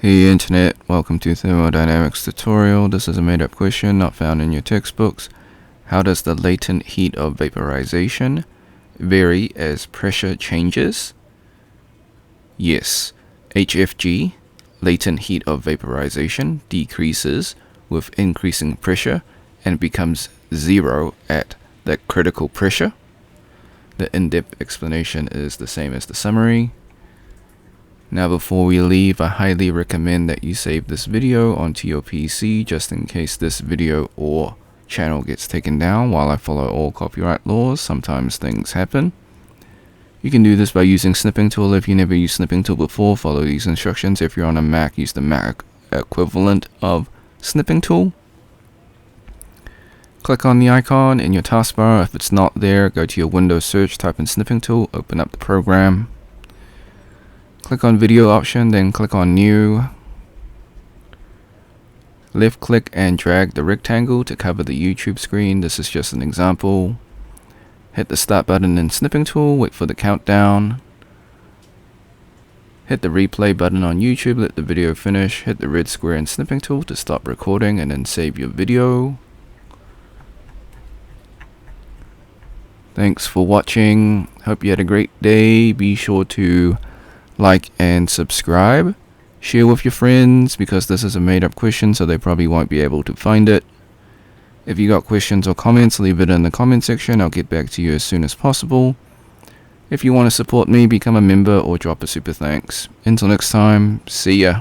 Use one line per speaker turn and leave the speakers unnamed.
Hey Internet, welcome to Thermodynamics tutorial. This is a made-up question not found in your textbooks. How does the latent heat of vaporization vary as pressure changes? Yes, HFG, latent heat of vaporization, decreases with increasing pressure and becomes zero at the critical pressure. The in-depth explanation is the same as the summary. Now before we leave, I highly recommend that you save this video onto your PC just in case this video or channel gets taken down. While I follow all copyright laws, sometimes things happen. You can do this by using snipping tool. If you never used snipping tool before, follow these instructions. If you're on a Mac, use the Mac equivalent of snipping tool. Click on the icon in your taskbar. If it's not there, go to your Windows search, type in snipping tool, open up the program. Click on video option, then click on new. Left click and drag the rectangle to cover the YouTube screen. This is just an example. Hit the start button in snipping tool, wait for the countdown. Hit the replay button on YouTube, let the video finish. Hit the red square in snipping tool to stop recording and then save your video. Thanks for watching. Hope you had a great day. Be sure to like and subscribe. Share with your friends because this is a made-up question, so they probably won't be able to find it. If you got questions or comments, leave it in the comment section. I'll get back to you as soon as possible. If you want to support me, become a member or drop a super thanks. Until next time, see ya.